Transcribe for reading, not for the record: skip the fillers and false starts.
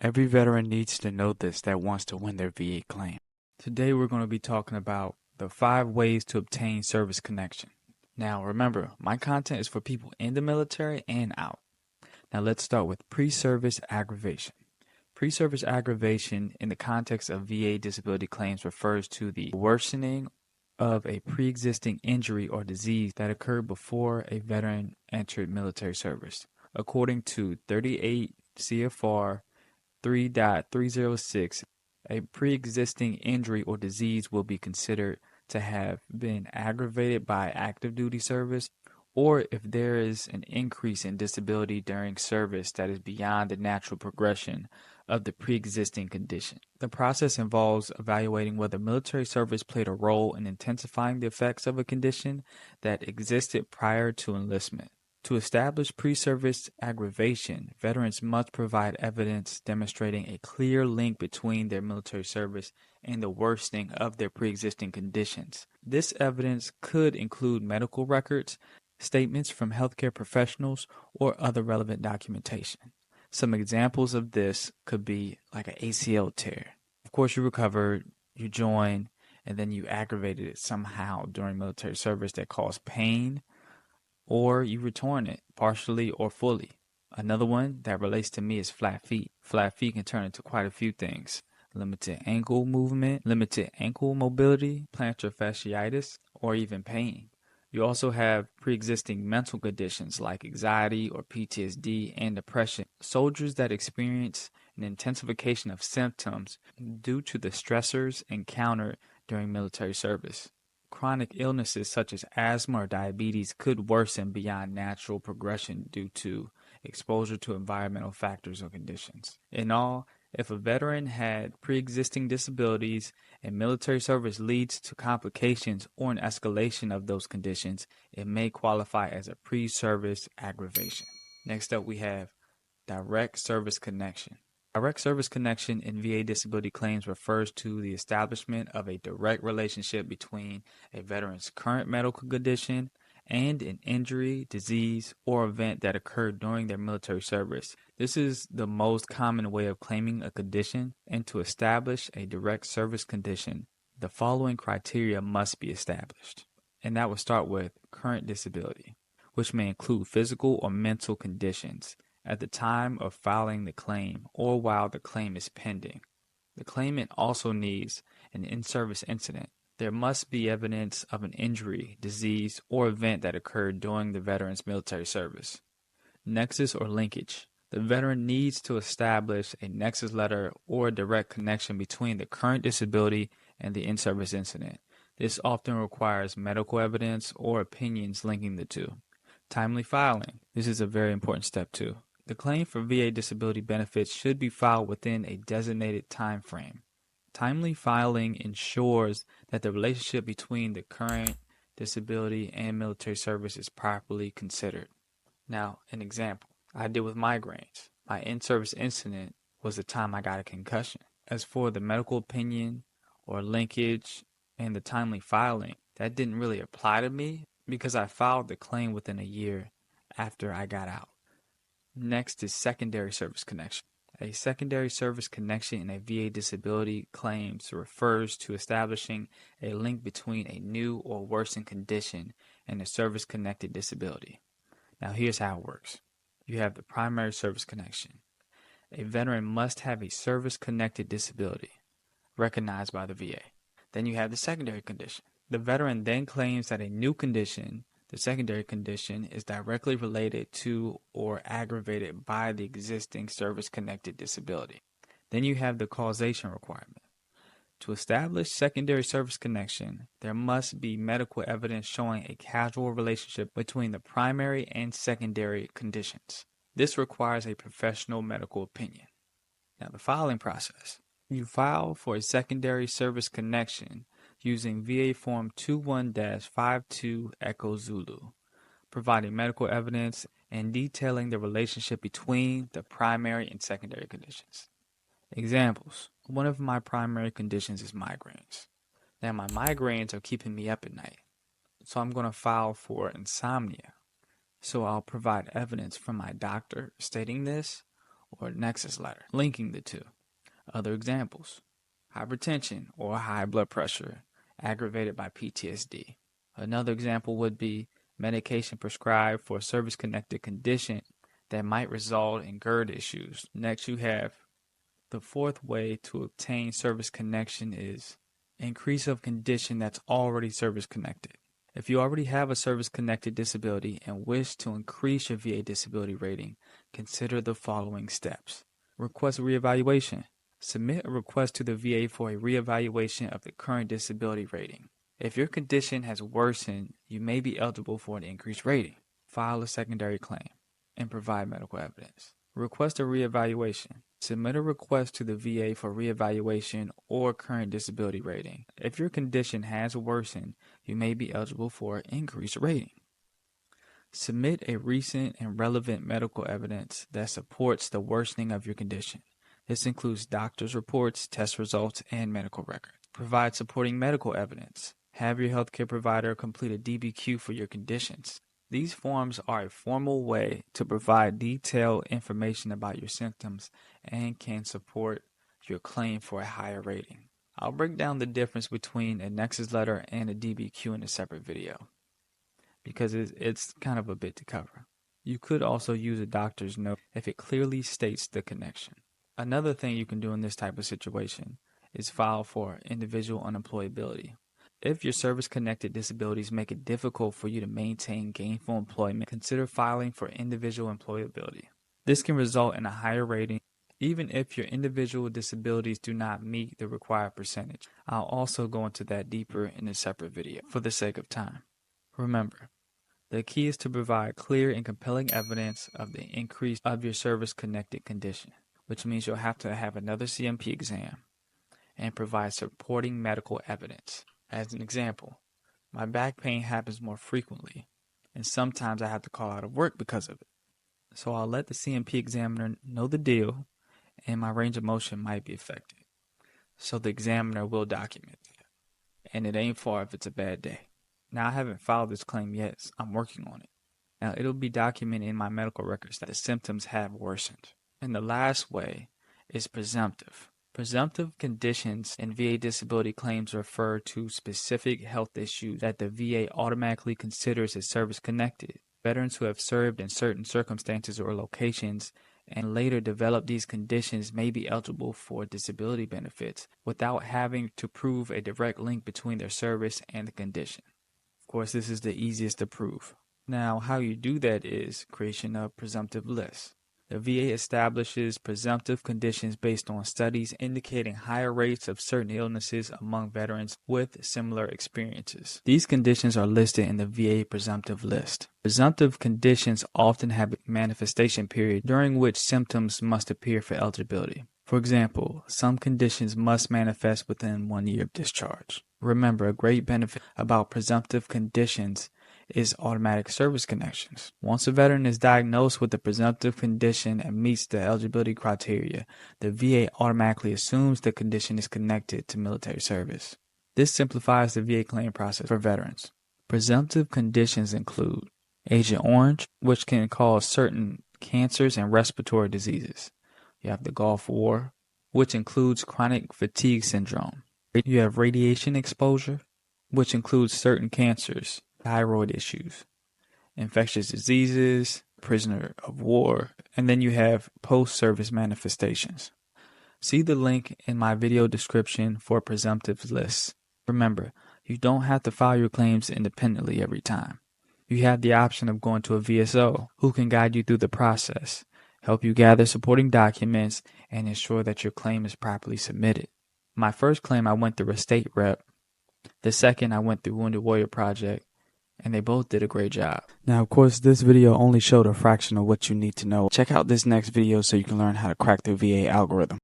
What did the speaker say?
Every veteran needs to know this that wants to win their VA claim. Today we're going to be talking about the 5 ways to obtain service connection. Now remember, my content is for people in the military and out. Now let's start with pre-service aggravation. Pre-service aggravation in the context of VA disability claims refers to the worsening of a pre-existing injury or disease that occurred before a veteran entered military service. According to 38 CFR 3.306, a pre-existing injury or disease will be considered to have been aggravated by active duty service, or if there is an increase in disability during service that is beyond the natural progression of the pre-existing condition. The process involves evaluating whether military service played a role in intensifying the effects of a condition that existed prior to enlistment. To establish pre-service aggravation, veterans must provide evidence demonstrating a clear link between their military service and the worsening of their pre-existing conditions. This evidence could include medical records, statements from healthcare professionals, or other relevant documentation. Some examples of this could be like an ACL tear. Of course, you recovered, you joined, and then you aggravated it somehow during military service that caused pain, or you retorn it partially or fully. Another one that relates to me is flat feet. Flat feet can turn into quite a few things: limited ankle movement, limited ankle mobility, plantar fasciitis, or even pain. You also have pre-existing mental conditions like anxiety or PTSD and depression. Soldiers that experience an intensification of symptoms due to the stressors encountered during military service. Chronic illnesses such as asthma or diabetes could worsen beyond natural progression due to exposure to environmental factors or conditions. In all, if a veteran had pre-existing disabilities and military service leads to complications or an escalation of those conditions, it may qualify as a pre-service aggravation. Next up, we have direct service connection. Direct service connection in VA disability claims refers to the establishment of a direct relationship between a veteran's current medical condition and an injury, disease, or event that occurred during their military service. This is the most common way of claiming a condition, and to establish a direct service condition, the following criteria must be established. And that would start with current disability, which may include physical or mental conditions at the time of filing the claim or while the claim is pending. The claimant also needs an in-service incident. There must be evidence of an injury, disease, or event that occurred during the veteran's military service. Nexus or linkage. The veteran needs to establish a nexus letter or a direct connection between the current disability and the in-service incident. This often requires medical evidence or opinions linking the two. Timely filing. This is a very important step too. The claim for VA disability benefits should be filed within a designated time frame. Timely filing ensures that the relationship between the current disability and military service is properly considered. Now, an example. I deal with migraines. My in-service incident was the time I got a concussion. As for the medical opinion or linkage and the timely filing, that didn't really apply to me because I filed the claim within a year after I got out. Next is secondary service connection. A secondary service connection in a VA disability claims refers to establishing a link between a new or worsened condition and a service-connected disability. Now here's how it works. You have the primary service connection. A veteran must have a service-connected disability recognized by the VA. Then you have the secondary condition. The veteran then claims that a new condition, the secondary condition, is directly related to or aggravated by the existing service-connected disability. Then you have the causation requirement. To establish secondary service connection, there must be medical evidence showing a causal relationship between the primary and secondary conditions. This requires a professional medical opinion. Now, the filing process. You file for a secondary service connection using VA Form 21-52 Echo Zulu, providing medical evidence and detailing the relationship between the primary and secondary conditions. Examples. One of my primary conditions is migraines. Now my migraines are keeping me up at night, so I'm going to file for insomnia. So I'll provide evidence from my doctor stating this, or nexus letter, linking the two. Other examples: hypertension or high blood pressure aggravated by PTSD. Another example would be medication prescribed for a service-connected condition that might result in GERD issues. Next, you have the fourth way to obtain service connection is increase of condition that's already service connected. If you already have a service connected disability and wish to increase your VA disability rating, consider the following steps. Request reevaluation. Submit a request to the VA for a reevaluation of the current disability rating. If your condition has worsened, you may be eligible for an increased rating. File a secondary claim and provide medical evidence. Request a reevaluation. Submit a request to the VA for reevaluation or current disability rating. If your condition has worsened, you may be eligible for an increased rating. Submit a recent and relevant medical evidence that supports the worsening of your condition. This includes doctor's reports, test results, and medical records. Provide supporting medical evidence. Have your healthcare provider complete a DBQ for your conditions. These forms are a formal way to provide detailed information about your symptoms and can support your claim for a higher rating. I'll break down the difference between a nexus letter and a DBQ in a separate video because it's kind of a bit to cover. You could also use a doctor's note if it clearly states the connection. Another thing you can do in this type of situation is file for individual unemployability. If your service-connected disabilities make it difficult for you to maintain gainful employment, consider filing for individual employability. This can result in a higher rating, even if your individual disabilities do not meet the required percentage. I'll also go into that deeper in a separate video for the sake of time. Remember, the key is to provide clear and compelling evidence of the increase of your service-connected condition, which means you'll have to have another CMP exam and provide supporting medical evidence. As an example, my back pain happens more frequently, and sometimes I have to call out of work because of it. So I'll let the CMP examiner know the deal, and my range of motion might be affected. So the examiner will document that, and it ain't far if it's a bad day. Now, I haven't filed this claim yet, so I'm working on it. Now, it'll be documented in my medical records that the symptoms have worsened. And the last way is presumptive. Presumptive conditions in VA disability claims refer to specific health issues that the VA automatically considers as service-connected. Veterans who have served in certain circumstances or locations and later develop these conditions may be eligible for disability benefits without having to prove a direct link between their service and the condition. Of course, this is the easiest to prove. Now, how you do that is creation of presumptive lists. The VA establishes presumptive conditions based on studies indicating higher rates of certain illnesses among veterans with similar experiences. These conditions are listed in the VA presumptive list. Presumptive conditions often have a manifestation period during which symptoms must appear for eligibility. For example, some conditions must manifest within 1 year of discharge. Remember, a great benefit about presumptive conditions is automatic service connections. Once a veteran is diagnosed with a presumptive condition and meets the eligibility criteria, the VA automatically assumes the condition is connected to military service. This simplifies the VA claim process for veterans. Presumptive conditions include Agent Orange, which can cause certain cancers and respiratory diseases. You have the Gulf War, which includes chronic fatigue syndrome. You have radiation exposure, which includes certain cancers, thyroid issues, infectious diseases, prisoner of war, and then you have post-service manifestations. See the link in my video description for presumptive lists. Remember, you don't have to file your claims independently every time. You have the option of going to a VSO who can guide you through the process, help you gather supporting documents, and ensure that your claim is properly submitted. My first claim I went through a state rep. The second I went through Wounded Warrior Project, and they both did a great job. Now, of course, this video only showed a fraction of what you need to know. Check out this next video so you can learn how to crack the VA algorithm.